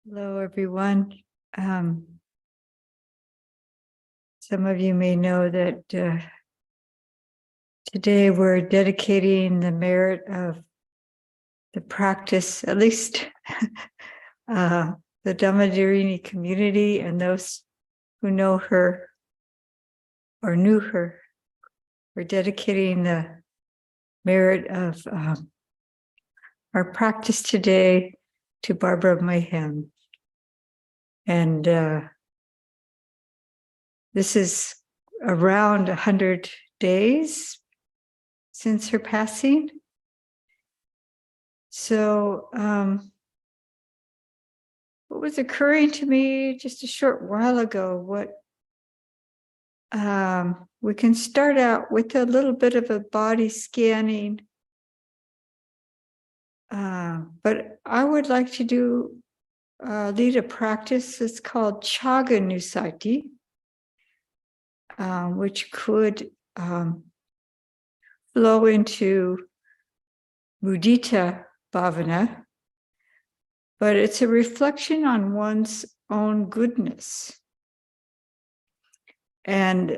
Hello, everyone. Some of you may know that today we're dedicating the merit of the practice, at least the Dhammadharini Community and those who know her or knew her. We're dedicating the merit of our practice today to Barbara Mayhem. And this is around 100 days since her passing. So what was occurring to me just a short while ago, we can start out with a little bit of a body scanning, but I would like to lead a practice that's called Chaga Nusati, which could flow into mudita bhavana, but it's a reflection on one's own goodness. And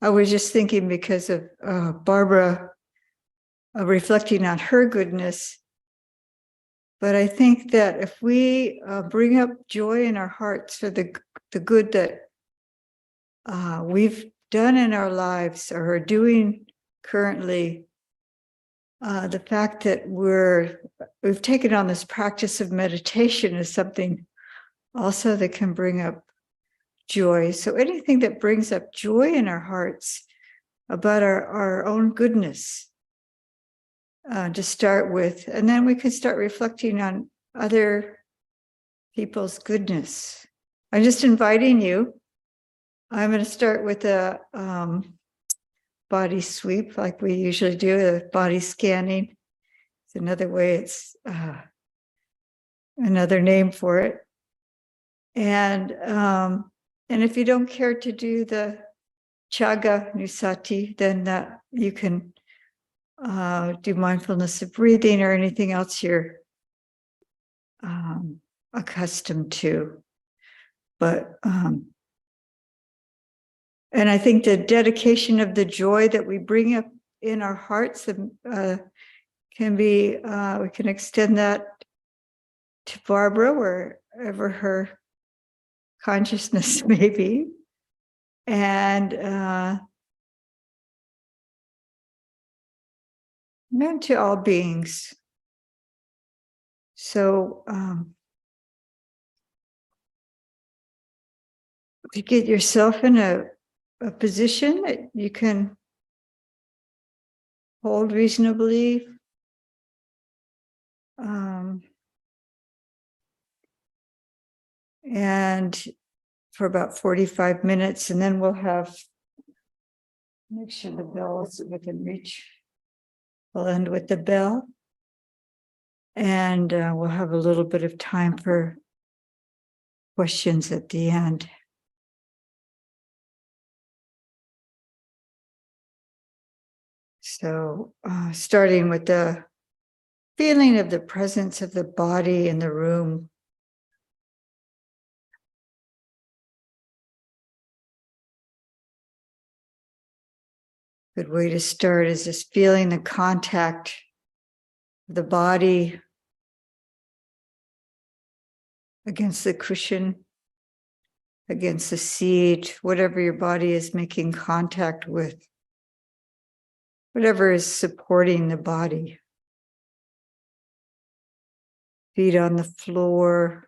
I was just thinking, because of Barbara reflecting on her goodness, but I think that if we bring up joy in our hearts for the good that we've done in our lives or are doing currently, the fact that we've taken on this practice of meditation is something also that can bring up joy. So anything that brings up joy in our hearts about our own goodness to start with, and then we can start reflecting on other people's goodness. I'm just inviting you. I'm going to start with a body sweep, like we usually do, a body scanning. It's another way, it's another name for it. And if you don't care to do the Chaga Nusati, then you can do mindfulness of breathing or anything else you're accustomed to. But and I think the dedication of the joy that we bring up in our hearts can be, we can extend that to Barbara, wherever her consciousness may be. And meant to all beings. So if you get yourself in a position that you can hold reasonably, and for about 45 minutes, and then we'll make sure the bell is within reach. We'll end with the bell, and we'll have a little bit of time for questions at the end. So starting with the feeling of the presence of the body in the room. Good way to start is just feeling the contact of the body against the cushion, against the seat, whatever your body is making contact with, whatever is supporting the body. Feet on the floor,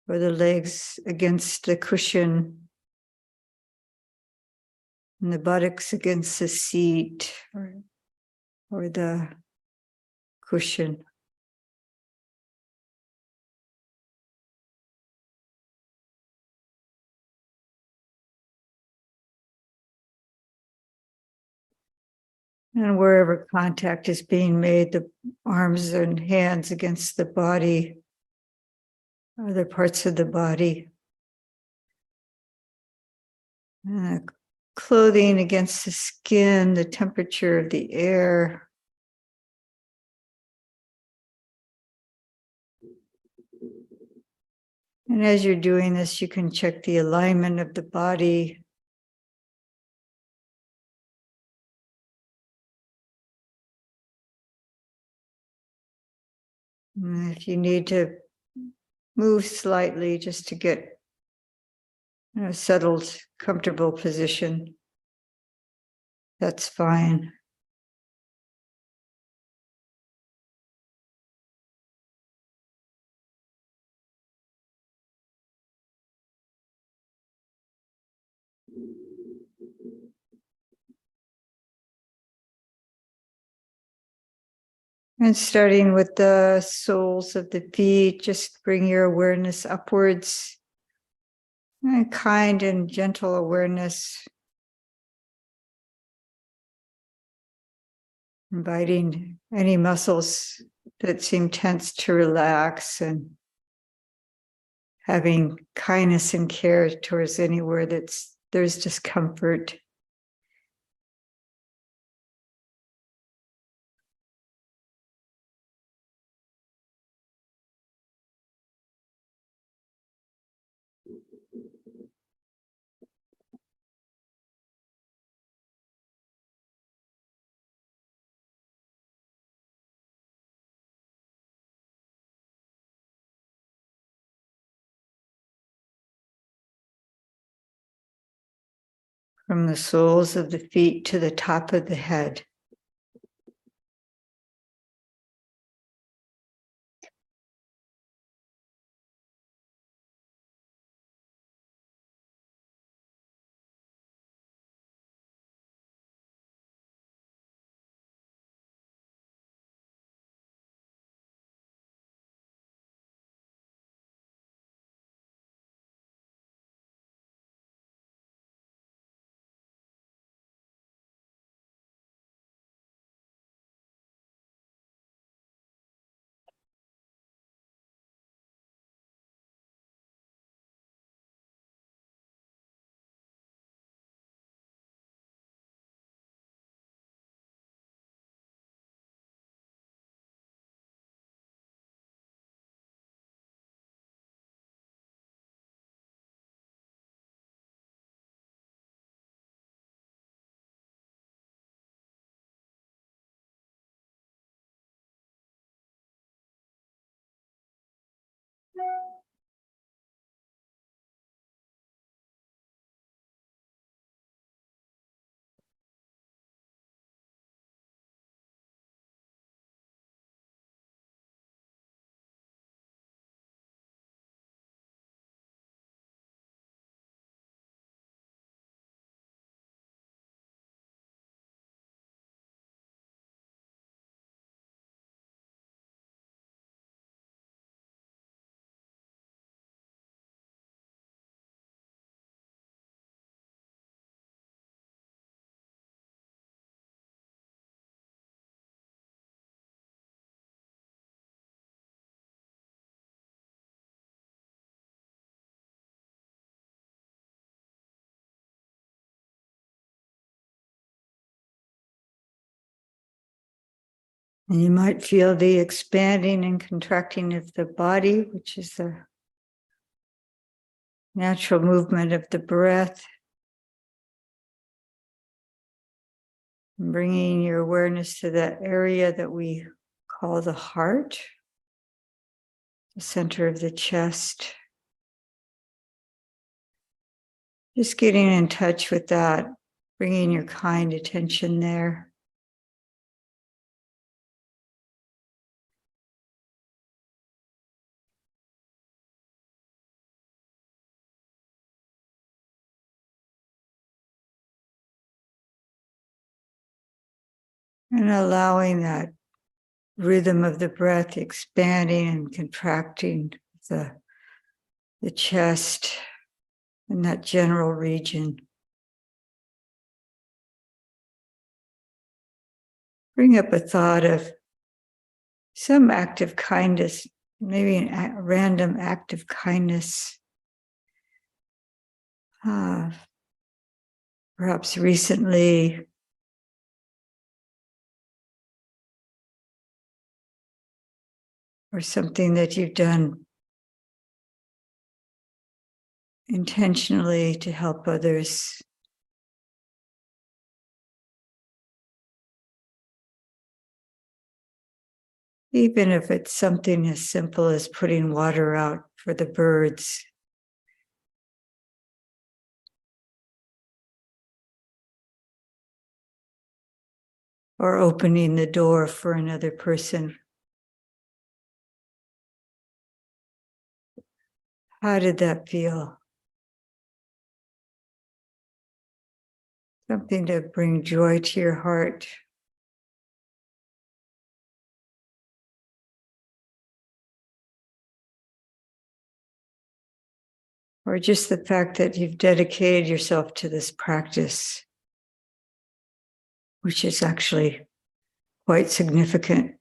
or the legs against the cushion, and the buttocks against the seat or the cushion. And wherever contact is being made, the arms and hands against the body, other parts of the body. Clothing against the skin, the temperature of the air. And as you're doing this, you can check the alignment of the body. And if you need to move slightly just to get in a settled, comfortable position, that's fine. And starting with the soles of the feet, just bring your awareness upwards. And kind and gentle awareness, inviting any muscles that seem tense to relax, and having kindness and care towards anywhere there's discomfort. From the soles of the feet to the top of the head. And you might feel the expanding and contracting of the body, which is the natural movement of the breath. And bringing your awareness to that area that we call the heart, the center of the chest. Just getting in touch with that, bringing your kind attention there. And allowing that rhythm of the breath expanding and contracting the chest and that general region. Bring up a thought of some act of kindness, maybe a random act of kindness. Perhaps recently, or something that you've done intentionally to help others. Even if it's something as simple as putting water out for the birds. Or opening the door for another person. How did that feel? Something to bring joy to your heart. Or just the fact that you've dedicated yourself to this practice, which is actually quite significant.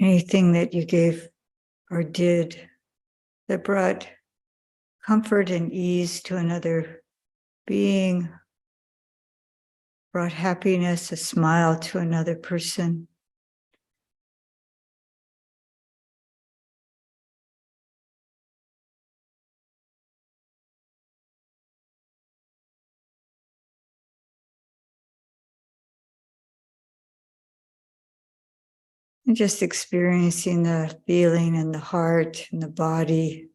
Anything that you gave or did that brought comfort and ease to another being, brought happiness, a smile to another person. And just experiencing the feeling in the heart and the body.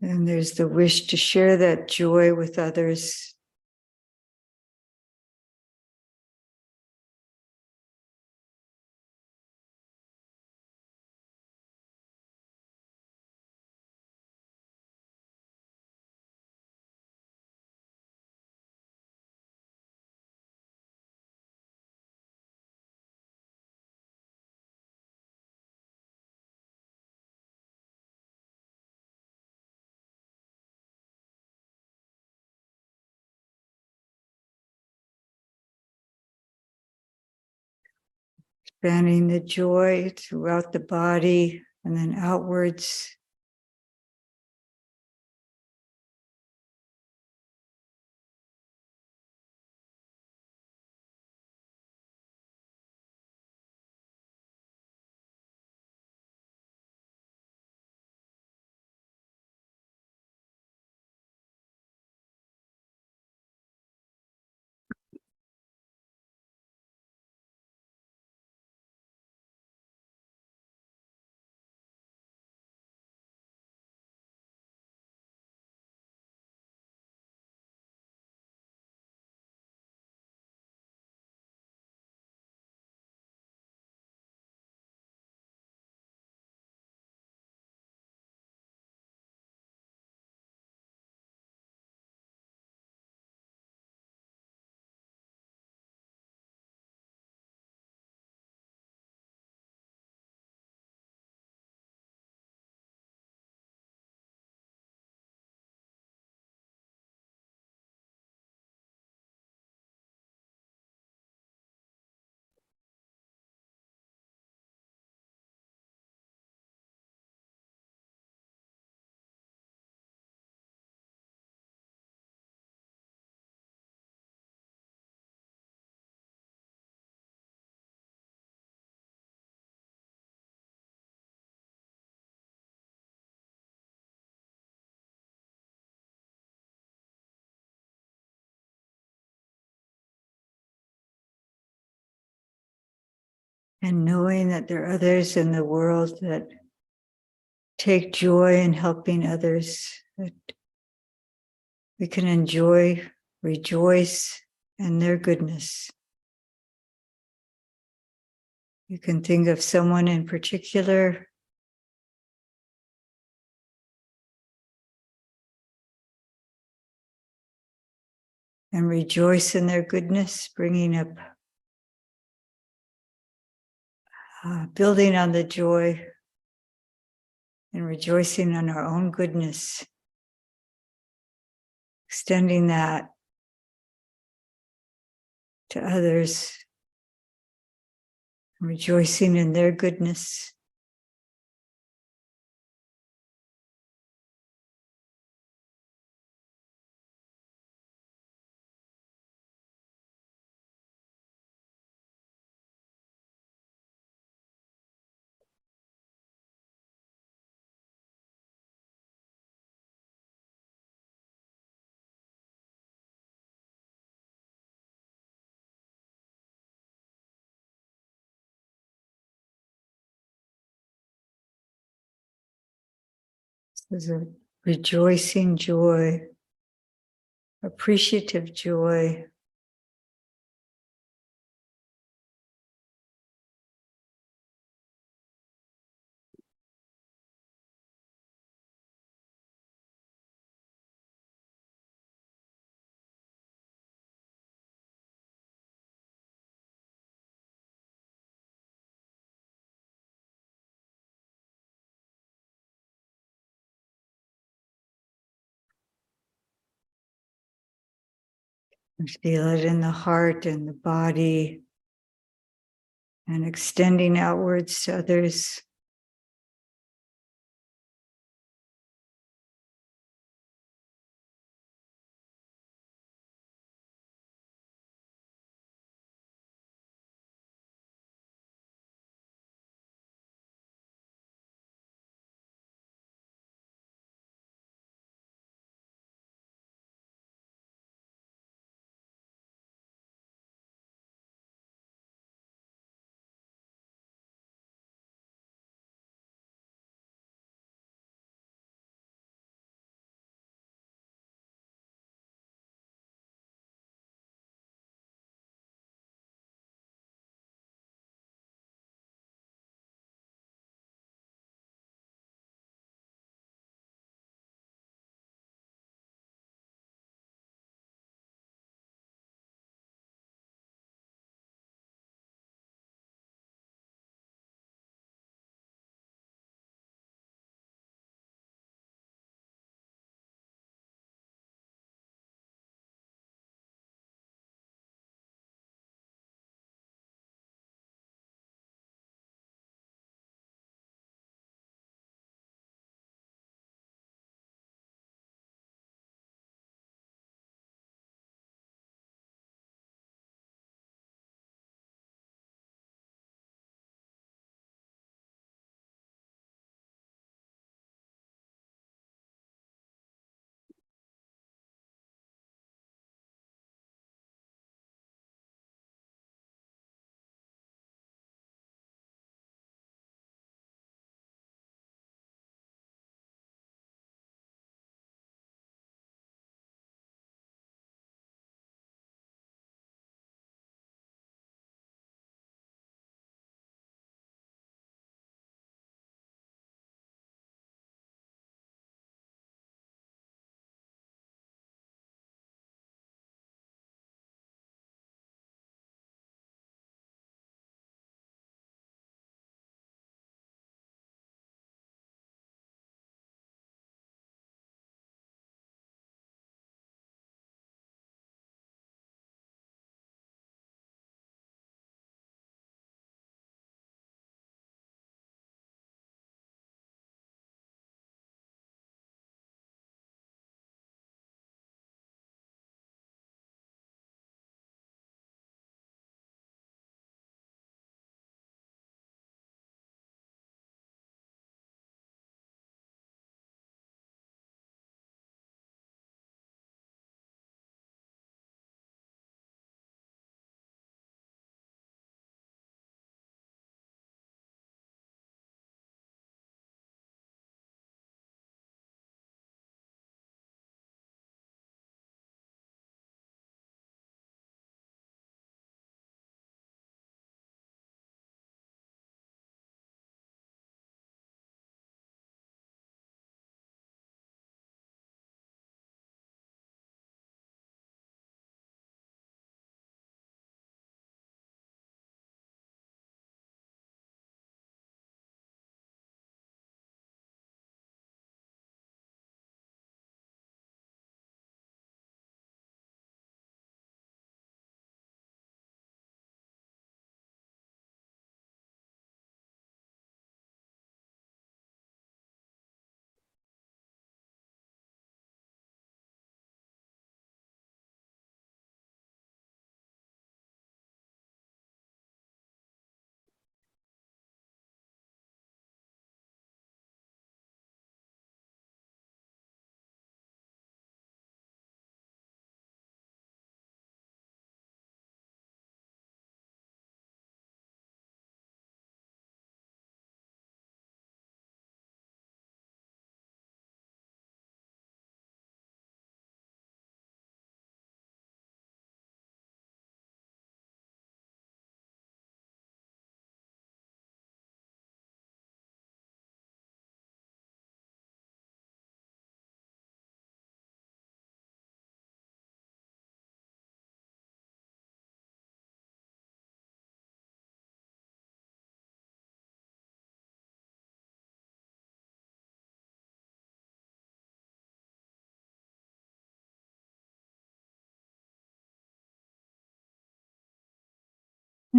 And there's the wish to share that joy with others. Expanding the joy throughout the body and then outwards. And knowing that there are others in the world that take joy in helping others, that we can enjoy, rejoice in their goodness. You can think of someone in particular, and rejoice in their goodness, bringing up, building on the joy and rejoicing in our own goodness, extending that to others, rejoicing in their goodness. There's a rejoicing joy, appreciative joy. We feel it in the heart and the body, and extending outwards to others.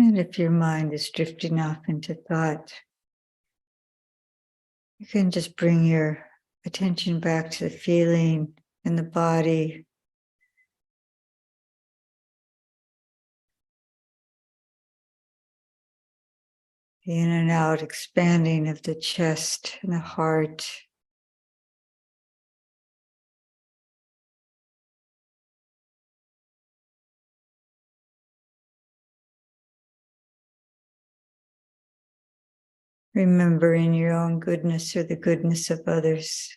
And if your mind is drifting off into thought, you can just bring your attention back to the feeling in the body. The in and out expanding of the chest and the heart. Remembering your own goodness or the goodness of others.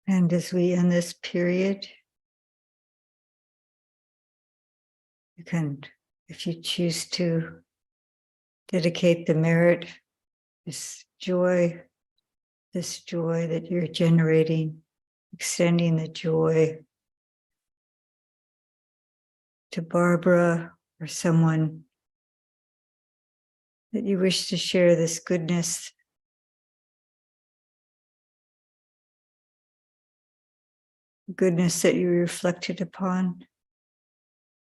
And as we end this period, you can, if you choose to, dedicate the merit, this joy that you're generating, extending the joy to Barbara or someone that you wish to share this goodness. Goodness that you reflected upon,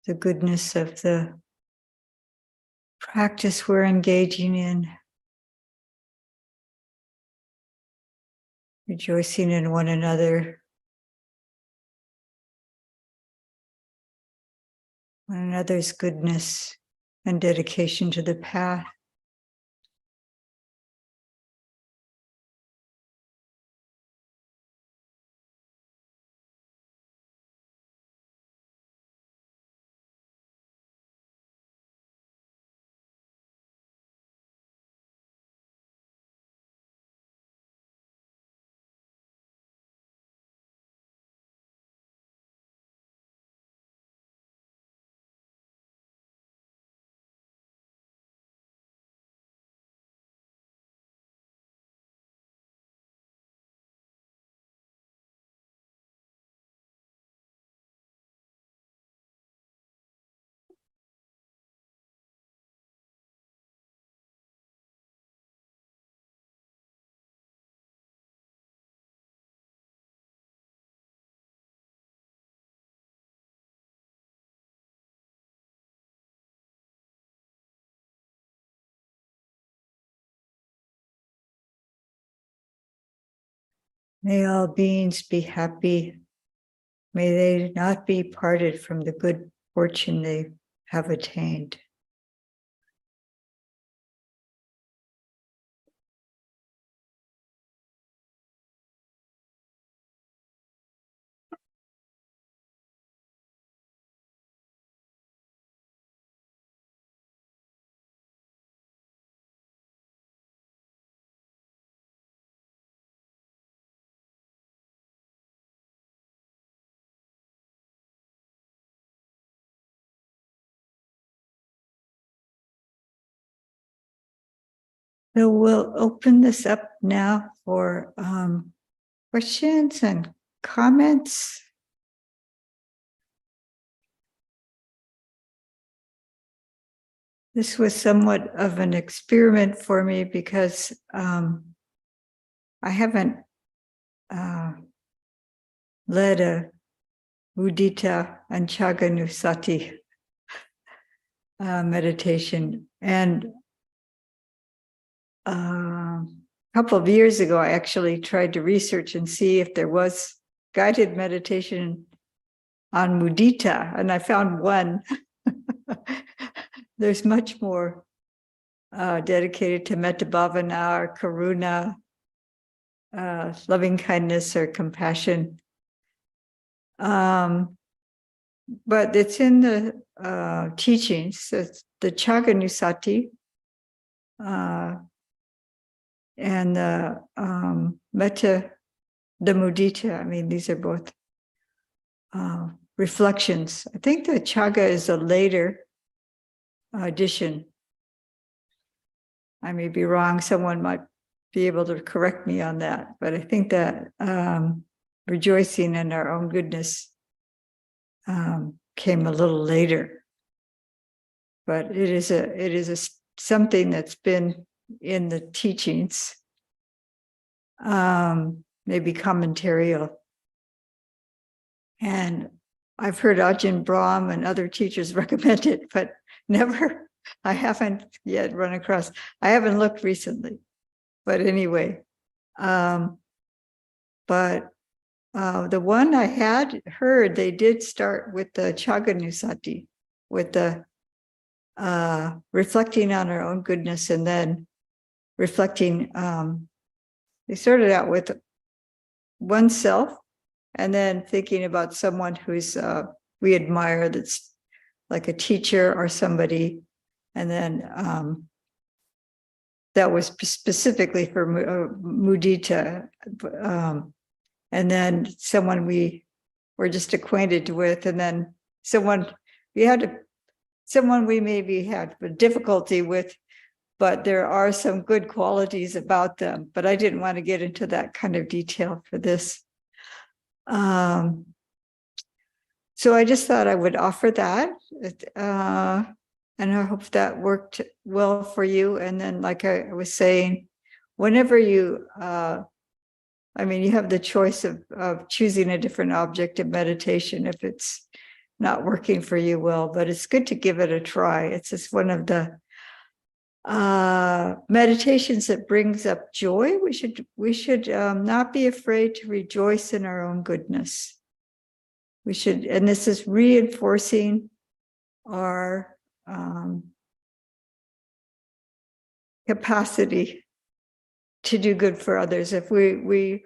the goodness of the practice we're engaging in, rejoicing in one another, one another's goodness and dedication to the path. May all beings be happy. May they not be parted from the good fortune they have attained. So we'll open this up now for questions and comments. This was somewhat of an experiment for me because I haven't led a mudita and chaganusati meditation. And a couple of years ago, I actually tried to research and see if there was guided meditation on mudita, and I found one. There's much more dedicated to metta bhavana or karuna, loving kindness or compassion. But it's in the teachings. It's the chaganusati and the metta, the mudita. I mean, these are both reflections. I think the chaga is a later addition. I may be wrong. Someone might be able to correct me on that. But I think that rejoicing in our own goodness came a little later. But it is something that's been in the teachings, maybe commentarial. And I've heard Ajahn Brahm and other teachers recommend it, but never, I haven't yet run across. I haven't looked recently, but anyway. But the one I had heard, they did start with the chaganusati, with the reflecting on our own goodness, and then reflecting. They started out with oneself, and then thinking about someone who's we admire, that's like a teacher or somebody, and then that was specifically for mudita, and then someone we were just acquainted with, and then someone we maybe had difficulty with, but there are some good qualities about them. But I didn't want to get into that kind of detail for this. So I just thought I would offer that. And I hope that worked well for you. And then, like I was saying, whenever you, you have the choice of choosing a different object of meditation if it's not working for you well, but it's good to give it a try. It's just one of the meditations that brings up joy. We should not be afraid to rejoice in our own goodness. We should, and this is reinforcing our capacity to do good for others. If we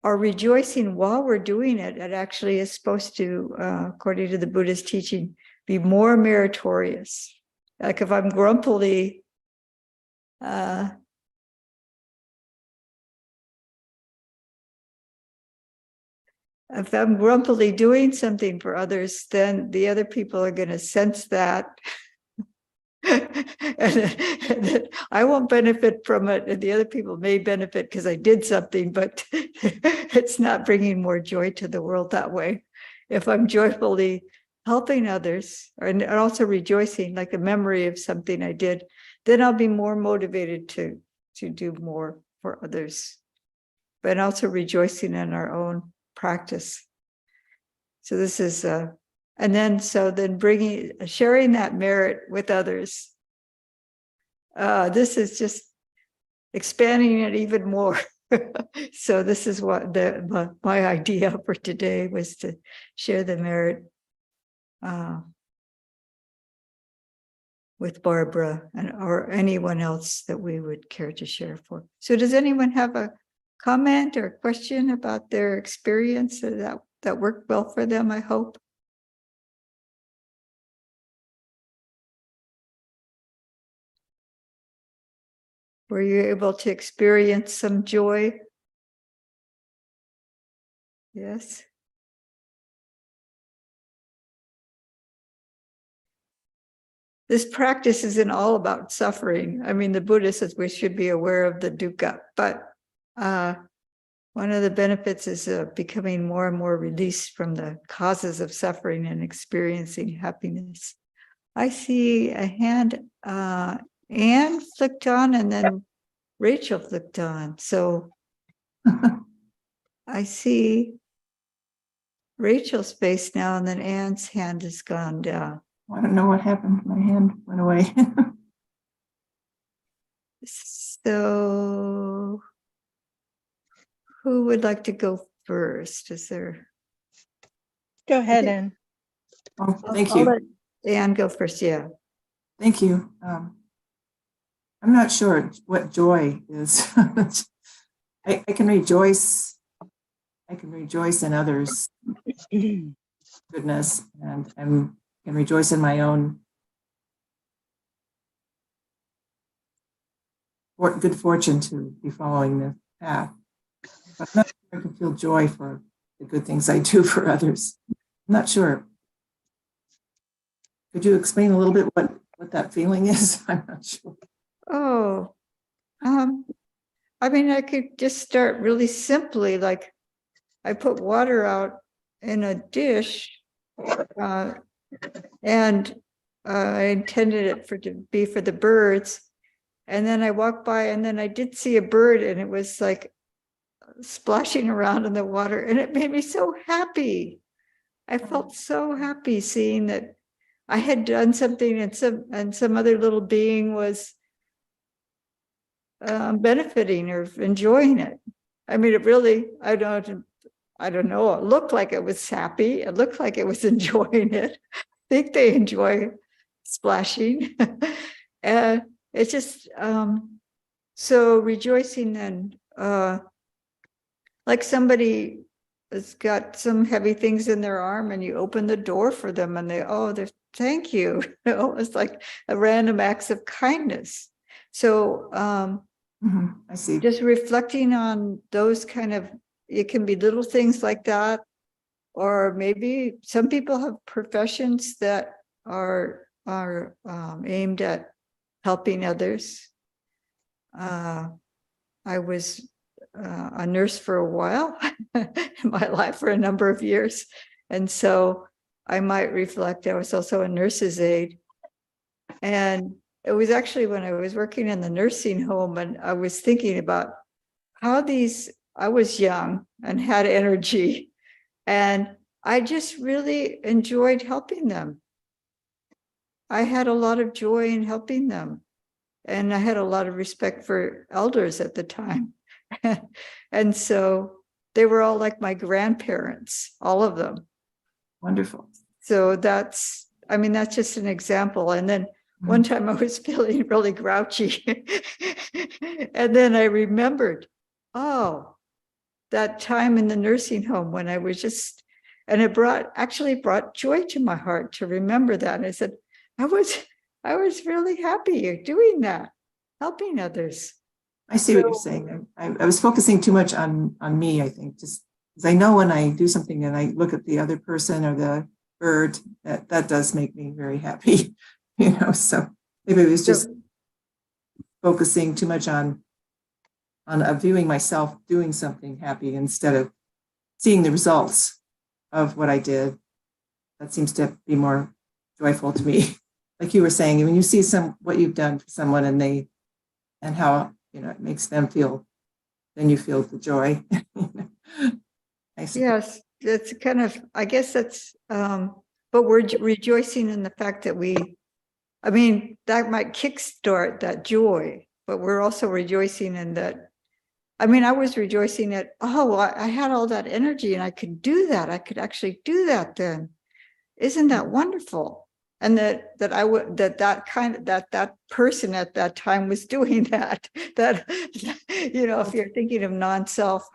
are rejoicing while we're doing it, it actually is supposed to, according to the Buddha's teaching, be more meritorious. Like if I'm grumpily doing something for others, then the other people are going to sense that. and I won't benefit from it, and the other people may benefit because I did something, but it's not bringing more joy to the world that way. If I'm joyfully helping others, and also rejoicing, like a memory of something I did, then I'll be more motivated to do more for others, but also rejoicing in our own practice. So this is and then sharing that merit with others. This is just expanding it even more. So this is what my idea for today was, to share the merit with Barbara or anyone else that we would care to share for. So does anyone have a comment or question about their experience that worked well for them, I hope? Were you able to experience some joy? Yes. This practice isn't all about suffering. I mean, the Buddha says we should be aware of the dukkha, but one of the benefits is becoming more and more released from the causes of suffering and experiencing happiness. I see a hand, Anne flicked on, and then Rachel flicked on. So I see Rachel's face now, and then Anne's hand has gone down. I don't know what happened. My hand went away. So who would like to go first? Is there? Go ahead, Anne. Oh, thank you. I'll let Anne go first. Yeah. Thank you. I'm not sure what joy is. I can rejoice. I can rejoice in others' goodness, and I can rejoice in my own good fortune to be following the path. But I'm not sure I can feel joy for the good things I do for others. I'm not sure. Could you explain a little bit what that feeling is? I'm not sure. Oh, I could just start really simply, like I put water out in a dish, and I intended it to be for the birds. And then I walked by, and then I did see a bird, and it was like splashing around in the water, and it made me so happy. I felt so happy seeing that I had done something, and some other little being was benefiting or enjoying it. I mean, it really, I don't know. It looked like it was happy. It looked like it was enjoying it. I think they enjoy splashing. And it's just, so rejoicing then, like somebody has got some heavy things in their arm, and you open the door for them, and they're thank you. It's like a random acts of kindness. So I see. just reflecting on those kind of it can be little things like that, or maybe some people have professions that are aimed at helping others. I was a nurse for a while in my life, for a number of years. And so I might reflect, I was also a nurse's aide. And it was actually when I was working in the nursing home, and I was thinking about how I was young and had energy, and I just really enjoyed helping them. I had a lot of joy in helping them. And I had a lot of respect for elders at the time. And so they were all like my grandparents, all of them. Wonderful. So that's just an example. And then one time I was feeling really grouchy. And then I remembered, oh, that time in the nursing home when I was and it actually brought joy to my heart to remember that. And I said, I was really happy doing that, helping others. I see what you're saying. I was focusing too much on me, I think, just because I know when I do something and I look at the other person or the bird, that does make me very happy, so maybe it was just focusing too much on viewing myself doing something happy instead of seeing the results of what I did. That seems to be more joyful to me. Like you were saying, when you see what you've done for someone and how it makes them feel, then you feel the joy. Yes, that's kind of, I guess that's, but we're rejoicing in the fact that that might kickstart that joy, but we're also rejoicing in that. I was rejoicing that, I had all that energy and I could do that. I could actually do that then. Isn't that wonderful? And that person at that time was doing that. If you're thinking of non-self,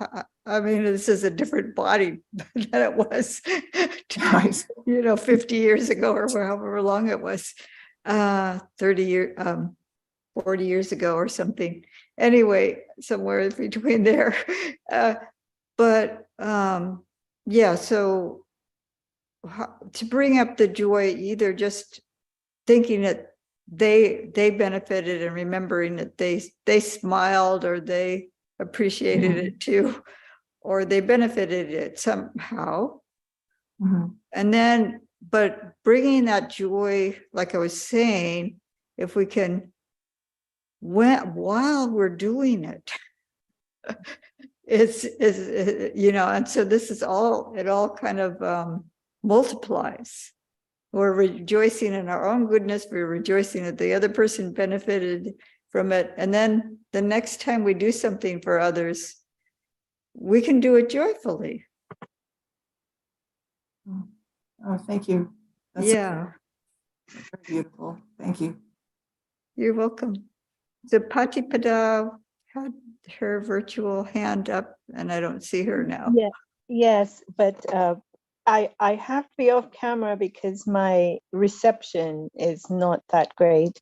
this is a different body than it was, 50 years ago or however long it was, 30 years, 40 years ago or something. Anyway, somewhere between there. So to bring up the joy, either just thinking that they benefited and remembering that they smiled or they appreciated it too, or they benefited it somehow. And then, but bringing that joy, like I was saying, if we can, while we're doing it, and so this is all, it all kind of multiplies. We're rejoicing in our own goodness. We're rejoicing that the other person benefited from it. And then the next time we do something for others, we can do it joyfully. Oh, thank you. That's very beautiful. Thank you. You're welcome. So Patipada had her virtual hand up and I don't see her now. Yeah. Yes, but I have to be off camera because my reception is not that great.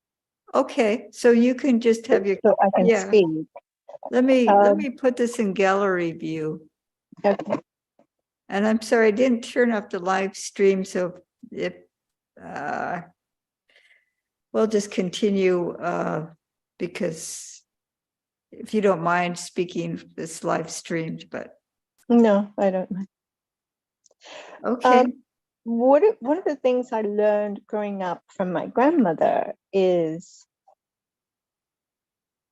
Okay, so you can just have your, so I can speak. Let me put this in gallery view. Okay. And I'm sorry, I didn't turn off the live stream. So if we'll just continue because if you don't mind speaking, this live streamed, but No, I don't mind. okay. One of the things I learned growing up from my grandmother is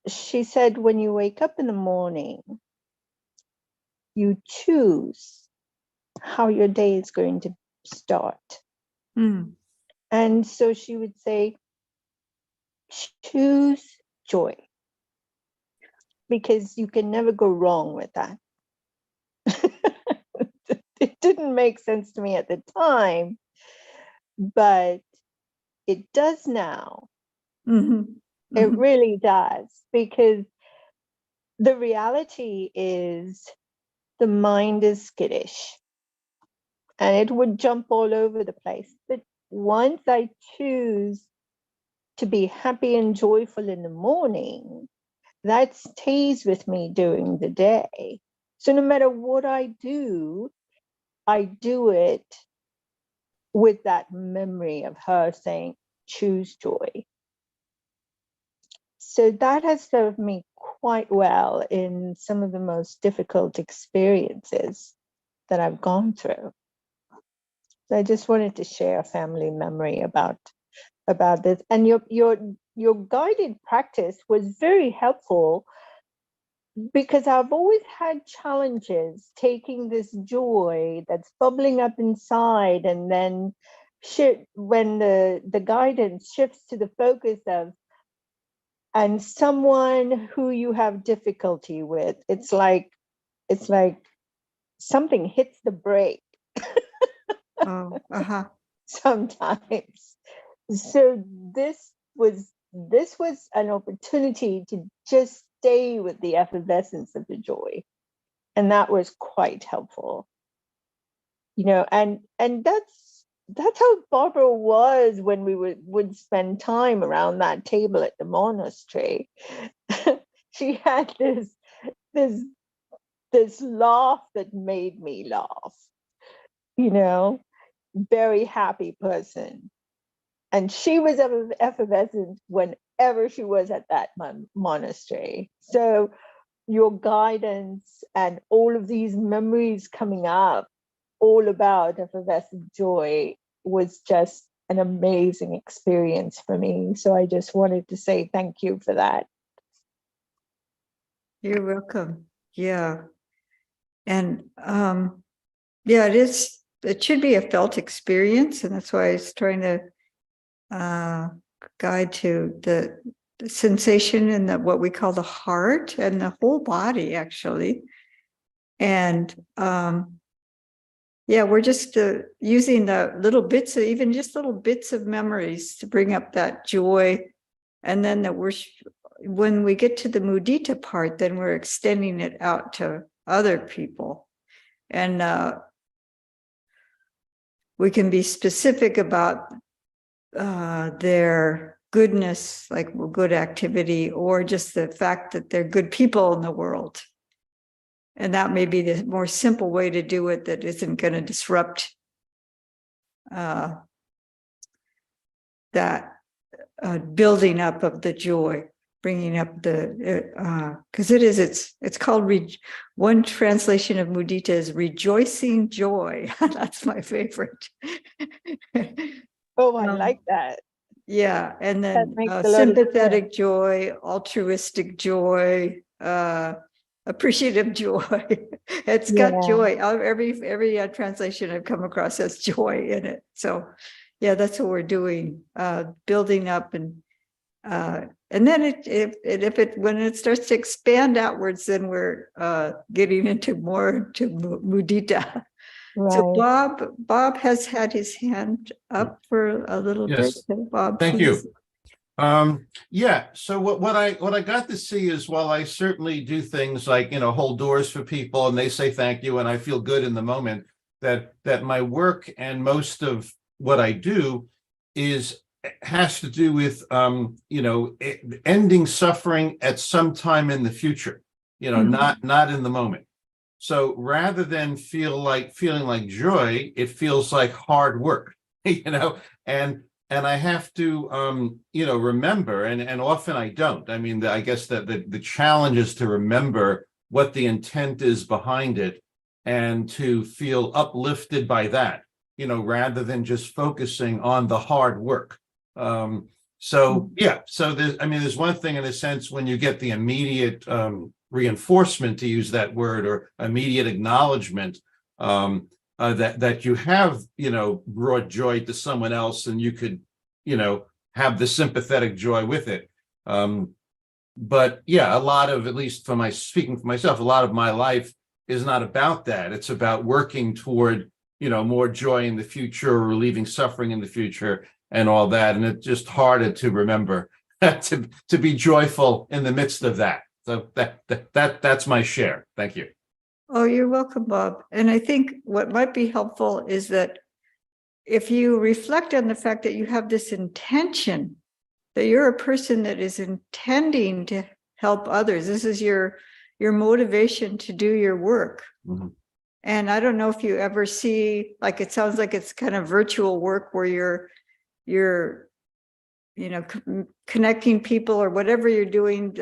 she said, when you wake up in the morning, you choose how your day is going to start. And so she would say, choose joy, because you can never go wrong with that. It didn't make sense to me at the time, but it does now. It really does, because the reality is the mind is skittish and it would jump all over the place. But once I choose to be happy and joyful in the morning, that stays with me during the day. So no matter what I do it with that memory of her saying, choose joy. So that has served me quite well in some of the most difficult experiences that I've gone through. So I just wanted to share a family memory about this. And your guided practice was very helpful, because I've always had challenges taking this joy that's bubbling up inside, and then when the guidance shifts to the focus of, and someone who you have difficulty with, it's like something hits the brake. Oh, uh-huh. Sometimes. So this was an opportunity to just stay with the effervescence of the joy, and that was quite helpful. And that's how Barbara was when we would spend time around that table at the monastery. She had this laugh that made me laugh, very happy person. And she was effervescent whenever she was at that monastery. So your guidance and all of these memories coming up, all about effervescent joy, was just an amazing experience for me. So I just wanted to say thank you for that. You're welcome. Yeah. And yeah, it should be a felt experience. And that's why I was trying to guide to the sensation in what we call the heart and the whole body, actually. And yeah, we're just using the little bits of, even just little bits of memories to bring up that joy. And then when we get to the mudita part, then we're extending it out to other people. And we can be specific about their goodness, like good activity, or just the fact that they're good people in the world. And that may be the more simple way to do it, that isn't going to disrupt that building up of the joy, bringing up because it's called, one translation of mudita is rejoicing joy. That's my favorite. Oh, I like that. Yeah, and then sympathetic joy, altruistic joy, appreciative joy. It's got joy. Every translation I've come across has joy in it. So yeah, that's what we're doing, building up, and then when it starts to expand outwards, then we're getting into more to mudita. Right. So Bob has had his hand up for a little bit. So Bob, thank please. you. Yeah. So what I got to see is, while I certainly do things like, hold doors for people and they say thank you and I feel good in the moment, that my work and most of what I do has to do with ending suffering at some time in the future, not in the moment. So rather than feeling like joy, it feels like hard work, and I have to, remember, and often I don't. I mean, I guess that the challenge is to remember what the intent is behind it, and to feel uplifted by that, rather than just focusing on the hard work. So there's one thing, in a sense, when you get the immediate reinforcement, to use that word, or immediate acknowledgement that you have brought joy to someone else, and you could have the sympathetic joy with it. But yeah, a lot of, at least speaking for myself, a lot of my life is not about that. It's about working toward more joy in the future, relieving suffering in the future, and all that. And it's just harder to remember to be joyful in the midst of that. So that's my share. Thank you. Oh, you're welcome, Bob. And I think what might be helpful is that if you reflect on the fact that you have this intention, that you're a person that is intending to help others. This is your your motivation to do your work. Mhm. And I don't know if you ever see, like, it sounds like it's kind of virtual work where you're connecting people or whatever you're doing,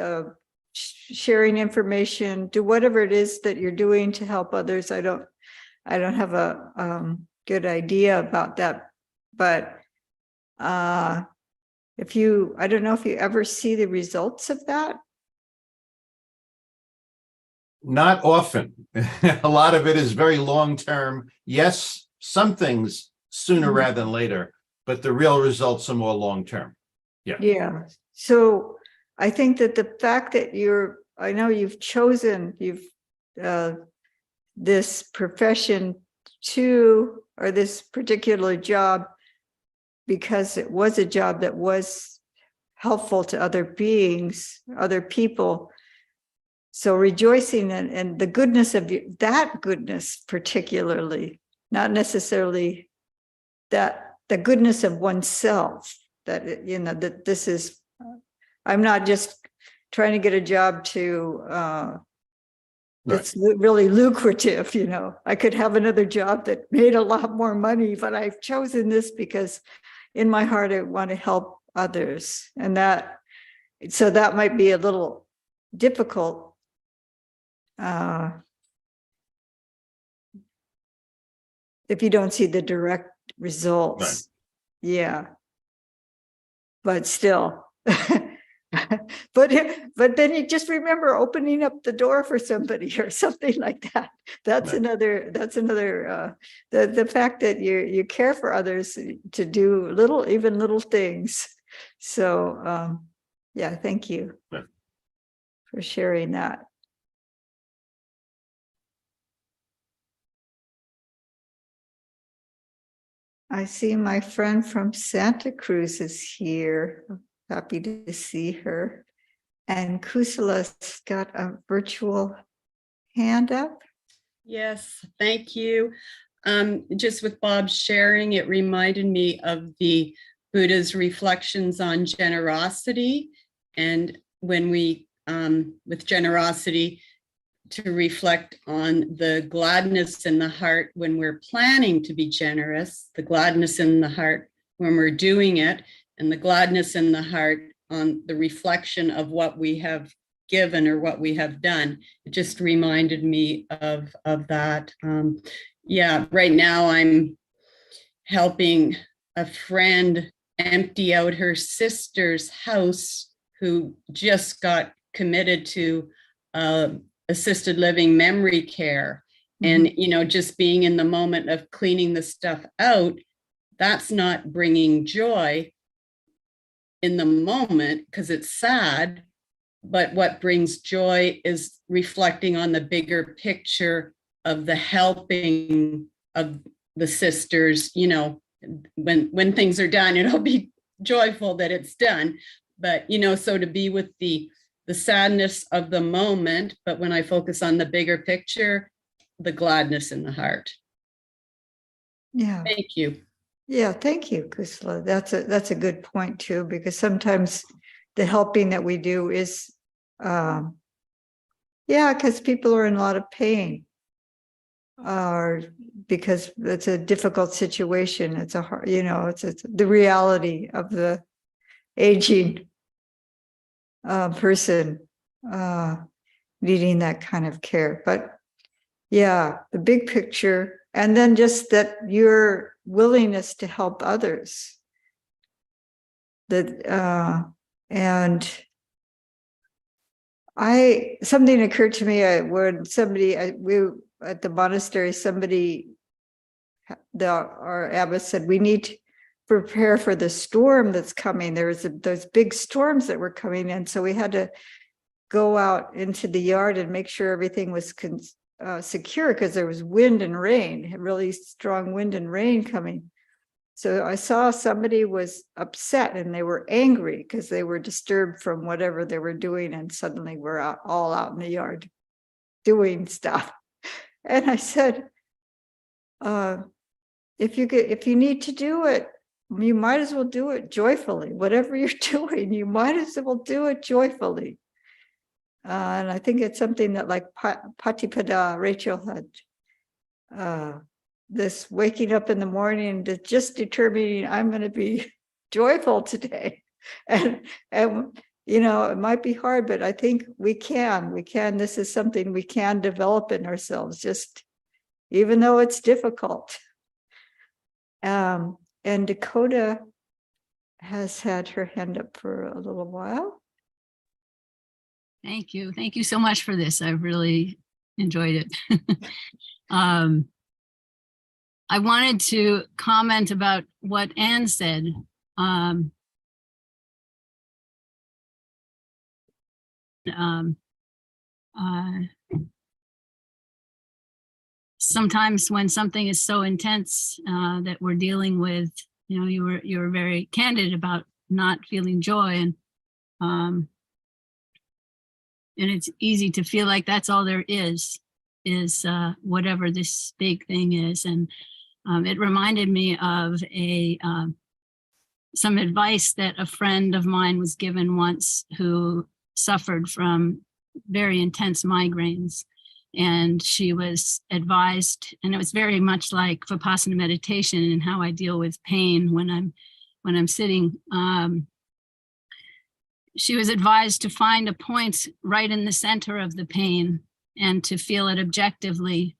sharing information, do whatever it is that you're doing to help others. I don't have a good idea about that, but I don't know if you ever see the results of that. Not often. A lot of it is very long-term. Yes, some things sooner Mhm. rather than later, but the real results are more long-term. Yeah. So I think that the fact that I know you've chosen this profession or this particular job because it was a job that was helpful to other beings, other people. So rejoicing in the goodness of that goodness, particularly, not necessarily that the goodness of oneself, that, that this is, I'm not just trying to get a job that's really lucrative. I could have another job that made a lot more money, but I've chosen this because in my heart, I want to help others. And so that might be a little difficult. If you don't see the direct results. Yeah. But still. but then you just remember opening up the door for somebody or something like that. That's another the fact that you care for others to do even little things. So yeah, thank you for sharing that. I see my friend from Santa Cruz is here. Happy to see her. And Kusala's got a virtual hand up. Yes, thank you. Just with Bob's sharing, it reminded me of the Buddha's reflections on generosity. And when we, with generosity, to reflect on the gladness in the heart when we're planning to be generous, the gladness in the heart when we're doing it, and the gladness in the heart on the reflection of what we have given or what we have done. It just reminded me of that. Right now I'm helping a friend empty out her sister's house who just got committed to assisted living memory care. And, just being in the moment of cleaning the stuff out, that's not bringing joy in the moment because it's sad. But what brings joy is reflecting on the bigger picture of the helping of the sisters. When things are done, it'll be joyful that it's done. But, so to be with the sadness of the moment, but when I focus on the bigger picture, the gladness in the heart. Yeah. Thank you. Yeah, thank you, Kusala. That's a good point too, because sometimes the helping that we do is, because people are in a lot of pain, or because it's a difficult situation. It's a hard, it's the reality of the aging person needing that kind of care. But yeah, the big picture, and then just that your willingness to help others. And something occurred to me when we at the monastery, our abbess said, we need to prepare for the storm that's coming. There was those big storms that were coming in. So we had to go out into the yard and make sure everything was secure because there was wind and rain, really strong wind and rain coming. So I saw somebody was upset and they were angry because they were disturbed from whatever they were doing, and suddenly we're all out in the yard doing stuff. And I said, if you need to do it, you might as well do it joyfully. Whatever you're doing, you might as well do it joyfully. And I think it's something that like Patipada, Rachel had, this waking up in the morning, just determining I'm going to be joyful today. And you know, it might be hard, but I think we can, this is something we can develop in ourselves, just even though it's difficult. And Dakota has had her hand up for a little while. Thank you. Thank you so much for this. I've really enjoyed it. I wanted to comment about what Anne said. Sometimes when something is so intense that we're dealing with, you know, you were very candid about not feeling joy, and it's easy to feel like that's all there is whatever this big thing is. And it reminded me of some advice that a friend of mine was given once, who suffered from very intense migraines. And she was advised, and it was very much like Vipassana meditation and how I deal with pain when I'm sitting. She was advised to find a point right in the center of the pain and to feel it objectively,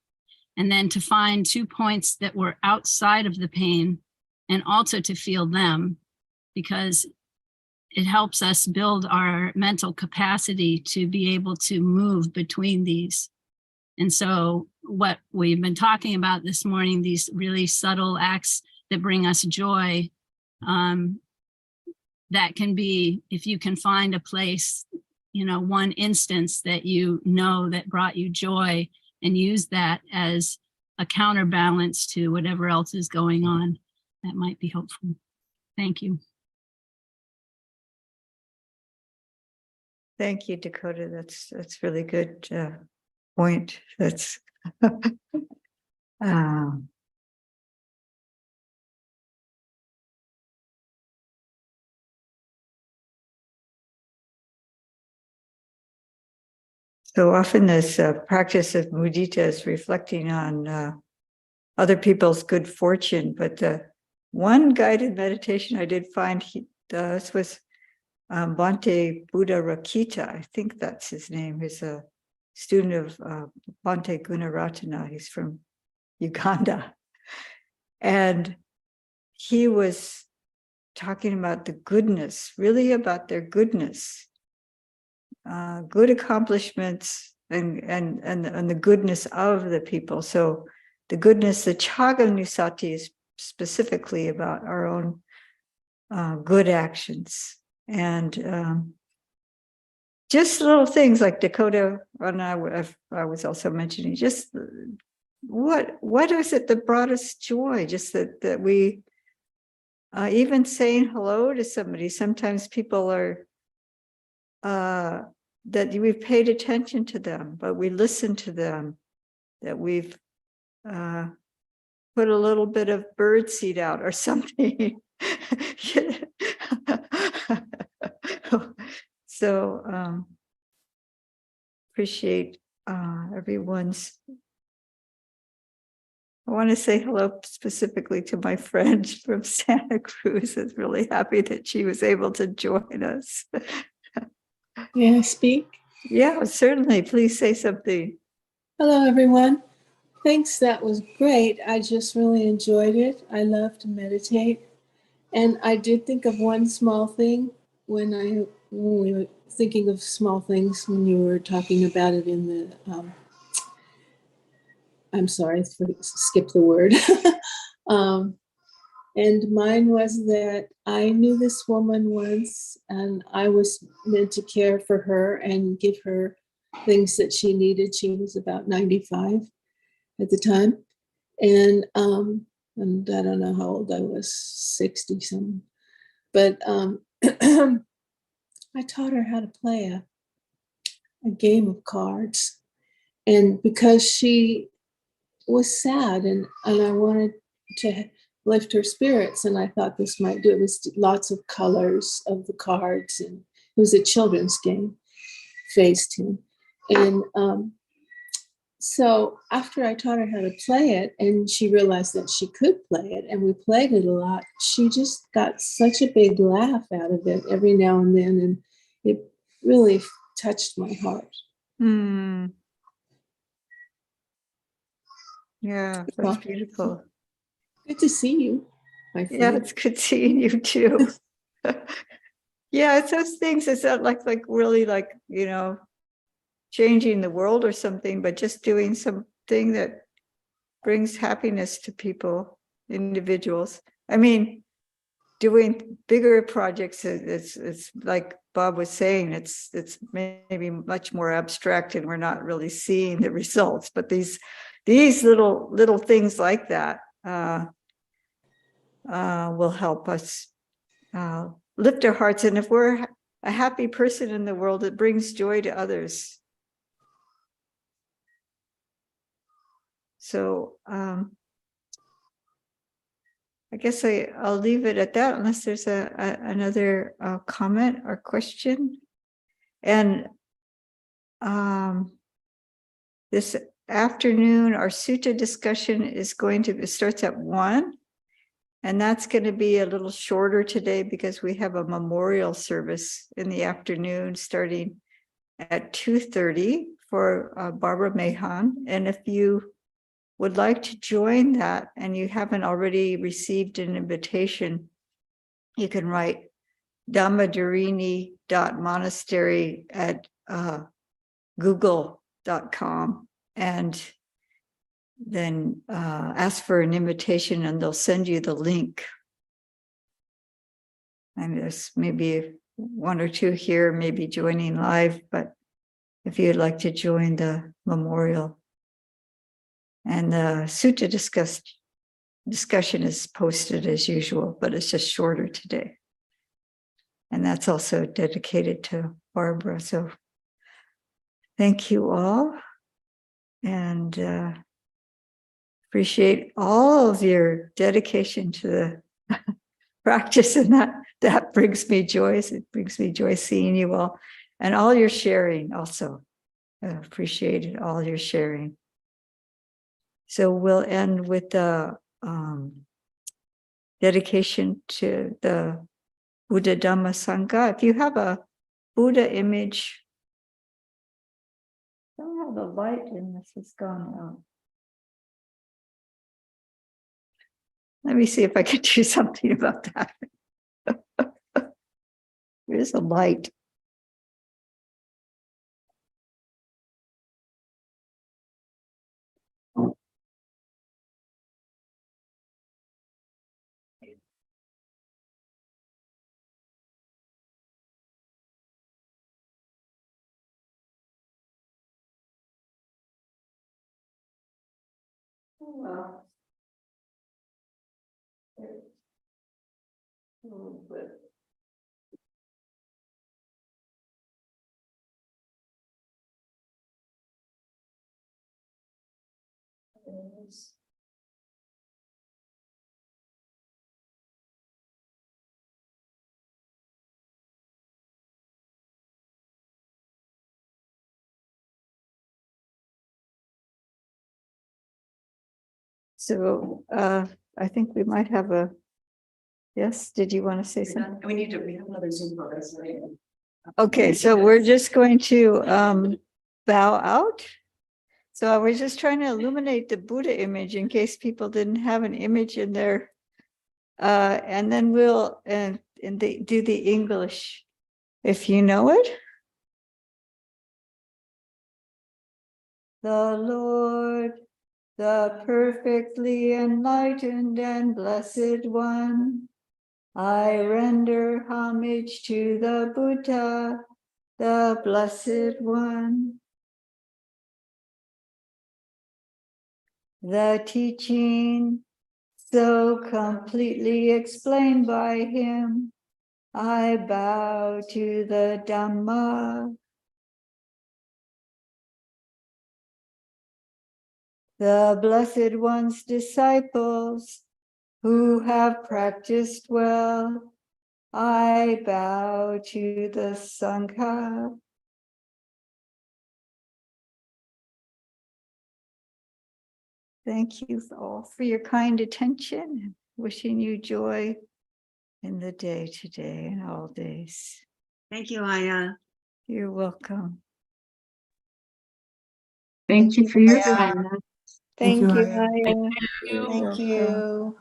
and then to find 2 points that were outside of the pain and also to feel them, because it helps us build our mental capacity to be able to move between these. And so what we've been talking about this morning, these really subtle acts that bring us joy, that can be, if you can find a place, you know, one instance that you know that brought you joy, and use that as a counterbalance to whatever else is going on, that might be helpful. Thank you. Thank you, Dakota. That's really good point. That's so often this practice of mudita is reflecting on other people's good fortune, but the one guided meditation I did find, this was Bhante Buddha Rakita, I think that's his name. He's a student of Bhante Gunaratana. He's from Uganda. And he was talking about the goodness, really about their goodness, good accomplishments, and the goodness of the people. So the goodness, the Chaganusati is specifically about our own good actions. And just little things like Dakota and I was also mentioning, just what is it that brought us joy? Just that we, even saying hello to somebody, sometimes people are, that we've paid attention to them, but we listen to them, that we've put a little bit of birdseed out or something. So appreciate everyone's. I want to say hello specifically to my friend from Santa Cruz. I'm really happy that she was able to join us. May I speak? Yeah, certainly. Please say something. Hello, everyone. Thanks, that was great. I just really enjoyed it. I love to meditate. And I did think of one small thing when we were thinking of small things, when you were talking about it in the, I'm sorry, skip the word. And mine was that I knew this woman once, and I was meant to care for her and give her things that she needed. She was about 95 at the time. And I don't know how old I was, 60 something. But I taught her how to play a game of cards. And because she was sad and I wanted to lift her spirits, and I thought this might do it. It was lots of colors of the cards, and it was a children's game. phase tune. And so after I taught her how to play it and she realized that she could play it and we played it a lot, she just got such a big laugh out of it every now and then. And it really touched my heart. Hmm. Yeah, that's beautiful. Good to see you, my friend. Yeah, it's good seeing you too. Yeah, it's those things. It's not like really like, you know, changing the world or something, but just doing something that brings happiness to people, individuals. I mean, doing bigger projects, it's like Bob was saying, it's maybe much more abstract and we're not really seeing the results, but these little things like that will help us lift our hearts. And if we're a happy person in the world, it brings joy to others. So I guess I'll leave it at that unless there's another comment or question. And this afternoon, our sutta discussion is it starts at 1. And that's going to be a little shorter today because we have a memorial service in the afternoon starting at 2:30 for Barbara Mahan. And if you would like to join that and you haven't already received an invitation, you can write Dhammadharini.monastery@google.com and then ask for an invitation and they'll send you the link. And there's maybe 1 or 2 here, maybe joining live, but if you'd like to join the memorial. And the sutta discussion is posted as usual, but it's just shorter today. And that's also dedicated to Barbara. So thank you all. And appreciate all of your dedication to the practice. And that brings me joy. It brings me joy seeing you all. And all your sharing also. I appreciate all your sharing. So we'll end with the dedication to the Buddha Dhamma Sangha. If you have a Buddha image, I don't have the light in this, has gone out. Let me see if I can do something about that. There's a light. Well, a little bit. So I think we might have a, yes, did you want to say something? We have another Zoom progress. Okay, so we're just going to bow out. So I was just trying to illuminate the Buddha image in case people didn't have an image in there. And then we'll do the English, if you know it. The Lord, the perfectly enlightened and blessed one, I render homage to the Buddha, the blessed one. The teaching so completely explained by him, I bow to the Dhamma. The Blessed One's disciples who have practiced well, I bow to the Sangha. Thank you all for your kind attention. Wishing you joy in the day today and all days. Thank you, Ayya. You're welcome. Thank you for your kindness. Thank you, Ayya. Ayya. You're Thank welcome. you.